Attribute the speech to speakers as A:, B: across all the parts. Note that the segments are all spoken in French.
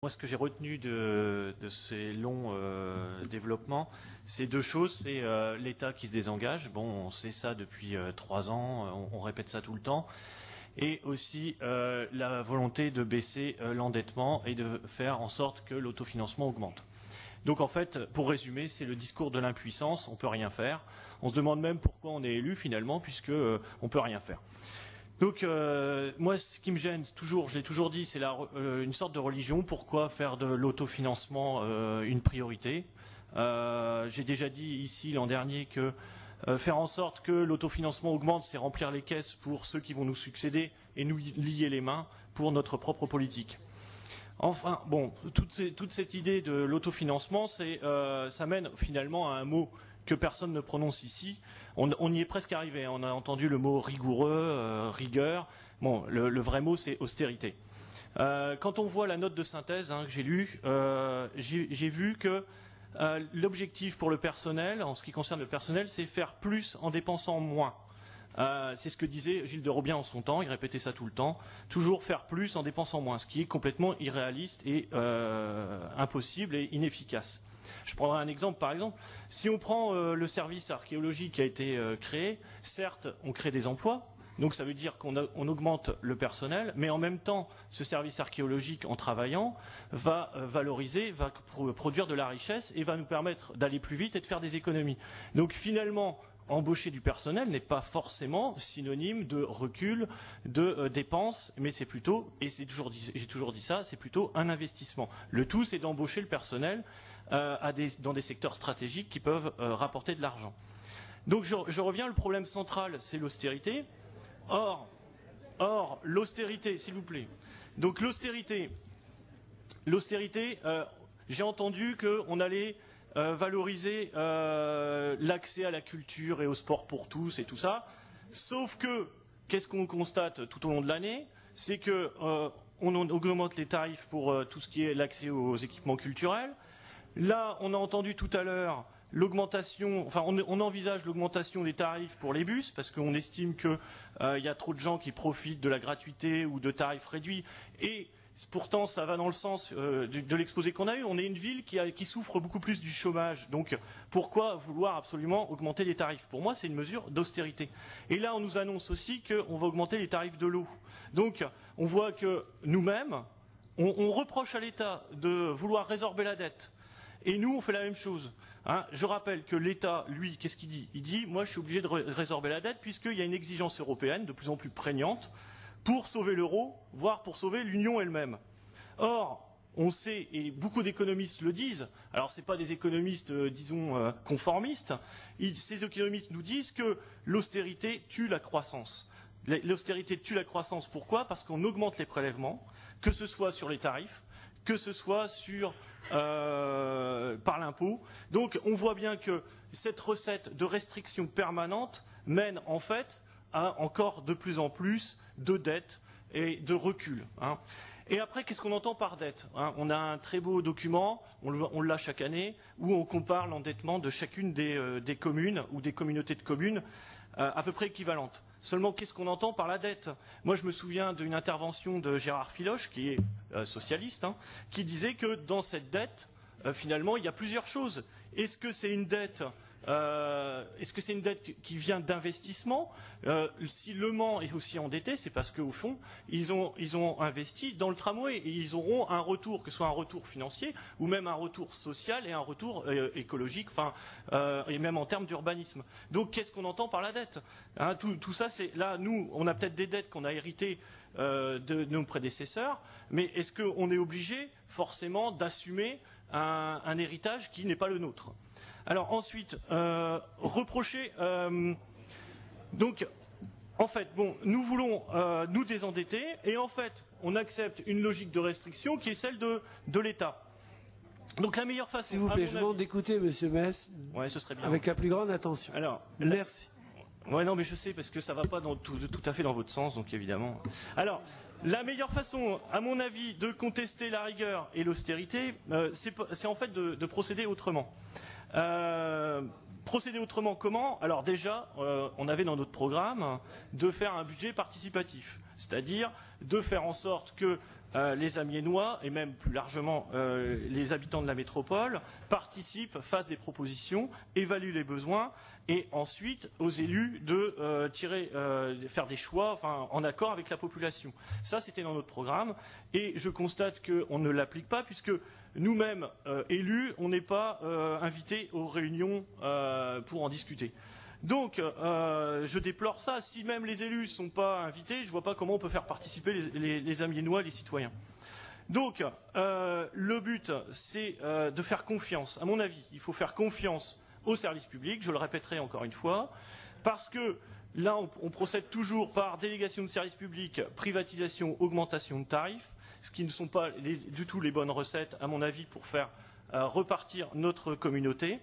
A: Moi, ce que j'ai retenu de ces longs développements, c'est deux choses. C'est l'État qui se désengage. Bon, on sait ça depuis 3 ans, on répète ça tout le temps. Et aussi la volonté de baisser l'endettement et de faire en sorte que l'autofinancement augmente. Donc en fait, pour résumer, c'est le discours de l'impuissance, on peut rien faire. On se demande même pourquoi on est élu finalement, puisque on peut rien faire. Donc moi, ce qui me gêne, toujours, je l'ai toujours dit, c'est une sorte de religion. Pourquoi faire de l'autofinancement une priorité? J'ai déjà dit ici l'an dernier que faire en sorte que l'autofinancement augmente, c'est remplir les caisses pour ceux qui vont nous succéder et nous lier les mains pour notre propre politique. Enfin, bon, toute cette idée de l'autofinancement, ça mène finalement à un mot que personne ne prononce ici. On y est presque arrivé. On a entendu le mot rigoureux, rigueur. Bon, le vrai mot, c'est austérité. Quand on voit la note de synthèse que j'ai lue, j'ai vu que l'objectif pour le personnel, en ce qui concerne le personnel, c'est faire plus en dépensant moins. C'est ce que disait Gilles de Robien en son temps, il répétait ça tout le temps, toujours faire plus en dépensant moins, ce qui est complètement irréaliste et impossible et inefficace. Je prendrai un exemple, par exemple, si on prend le service archéologique qui a été créé, certes, on crée des emplois, donc ça veut dire qu'on augmente le personnel, mais en même temps, ce service archéologique, en travaillant, va valoriser, va produire de la richesse et va nous permettre d'aller plus vite et de faire des économies. Donc finalement, embaucher du personnel n'est pas forcément synonyme de recul, de dépenses, mais c'est plutôt, et j'ai toujours dit ça, c'est plutôt un investissement. Le tout, c'est d'embaucher le personnel dans des secteurs stratégiques qui peuvent rapporter de l'argent. Donc je reviens, le problème central, c'est l'austérité. Or, l'austérité, s'il vous plaît. Donc l'austérité, j'ai entendu qu'on allait valoriser l'accès à la culture et au sport pour tous et tout ça. Sauf que, qu'est-ce qu'on constate tout au long de l'année? C'est que on augmente les tarifs pour tout ce qui est l'accès aux équipements culturels. Là, on a entendu tout à l'heure l'augmentation, enfin on envisage l'augmentation des tarifs pour les bus parce qu'on estime qu'il y a trop de gens qui profitent de la gratuité ou de tarifs réduits et pourtant ça va dans le sens de l'exposé qu'on a eu. On est une ville qui souffre beaucoup plus du chômage, donc pourquoi vouloir absolument augmenter les tarifs? Pour moi c'est une mesure d'austérité. Et là on nous annonce aussi qu'on va augmenter les tarifs de l'eau. Donc on voit que nous-mêmes, on reproche à l'État de vouloir résorber la dette. Et nous, on fait la même chose. Je rappelle que l'État, lui, qu'est-ce qu'il dit? Il dit, moi, je suis obligé de résorber la dette puisqu'il y a une exigence européenne de plus en plus prégnante pour sauver l'euro, voire pour sauver l'Union elle-même. Or, on sait, et beaucoup d'économistes le disent, alors ce n'est pas des économistes, disons, conformistes, ces économistes nous disent que l'austérité tue la croissance. L'austérité tue la croissance, pourquoi? Parce qu'on augmente les prélèvements, que ce soit sur les tarifs, que ce soit par l'impôt. Donc on voit bien que cette recette de restriction permanente mène en fait à encore de plus en plus de dettes et de recul. Et après, qu'est-ce qu'on entend par dette? On a un très beau document, on l'a chaque année, où on compare l'endettement de chacune des communes ou des communautés de communes à peu près équivalentes. Seulement, qu'est-ce qu'on entend par la dette? Moi, je me souviens d'une intervention de Gérard Filoche, qui est socialiste, qui disait que dans cette dette, finalement, il y a plusieurs choses. Est-ce que c'est une dette qui vient d'investissement? Si Le Mans est aussi endetté, c'est parce qu'au fond, ils ont investi dans le tramway et ils auront un retour, que ce soit un retour financier ou même un retour social et un retour écologique, et même en termes d'urbanisme. Donc, qu'est-ce qu'on entend par la dette? Tout ça, c'est là, nous, on a peut-être des dettes qu'on a héritées de nos prédécesseurs, mais est-ce qu'on est obligé forcément d'assumer un héritage qui n'est pas le nôtre? Alors ensuite, reprocher. Donc, en fait, bon, nous voulons nous désendetter et en fait, on accepte une logique de restriction qui est celle de l'État. Donc la meilleure façon.
B: S'il vous plaît, je vous demande d'écouter, Monsieur Mess.
A: Ouais, ce serait bien.
B: Avec la plus grande attention.
A: Alors,
B: merci.
A: Ouais, non, mais je sais parce que ça va pas tout à fait dans votre sens, donc évidemment. Alors, la meilleure façon, à mon avis, de contester la rigueur et l'austérité, c'est en fait de procéder autrement. Procéder autrement comment? Alors déjà, on avait dans notre programme de faire un budget participatif. c'est-à-dire de faire en sorte que les Amiénois, et même plus largement les habitants de la métropole, participent, fassent des propositions, évaluent les besoins, et ensuite aux élus de faire des choix en accord avec la population. Ça, c'était dans notre programme, et je constate qu'on ne l'applique pas, puisque nous-mêmes, élus, on n'est pas invités aux réunions pour en discuter. Donc, je déplore ça. Si même les élus ne sont pas invités, je ne vois pas comment on peut faire participer les Amiénois, les citoyens. Donc, le but, c'est de faire confiance. À mon avis, il faut faire confiance au service public, je le répéterai encore une fois, parce que là, on procède toujours par délégation de service public, privatisation, augmentation de tarifs, ce qui ne sont pas du tout les bonnes recettes, à mon avis, pour faire repartir notre communauté.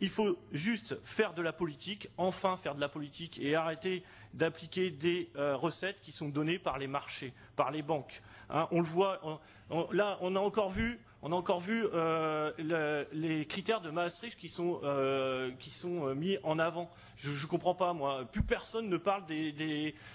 A: Il faut juste faire de la politique, enfin faire de la politique et arrêter d'appliquer des recettes qui sont données par les marchés, par les banques. Hein, on le voit, là on a encore vu les critères de Maastricht qui sont mis en avant. Je ne comprends pas, moi. Plus personne ne parle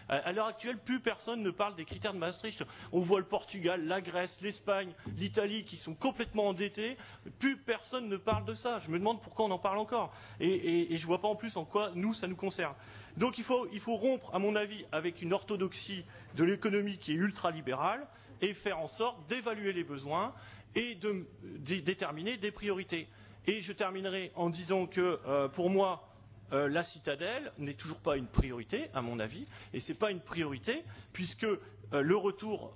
A: à l'heure actuelle, plus personne ne parle des critères de Maastricht. On voit le Portugal, la Grèce, l'Espagne, l'Italie qui sont complètement endettés. Plus personne ne parle de ça. Je me demande pourquoi on en parle encore. Et je ne vois pas en plus en quoi ça nous concerne. Donc il faut rompre, à mon avis, avec une orthodoxie de l'économie qui est ultralibérale et faire en sorte d'évaluer les besoins et de déterminer des priorités. Et je terminerai en disant que, pour moi, la citadelle n'est toujours pas une priorité, à mon avis, et ce n'est pas une priorité puisque le retour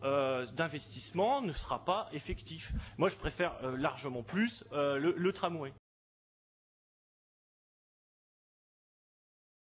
A: d'investissement ne sera pas effectif. Moi, je préfère largement plus le tramway.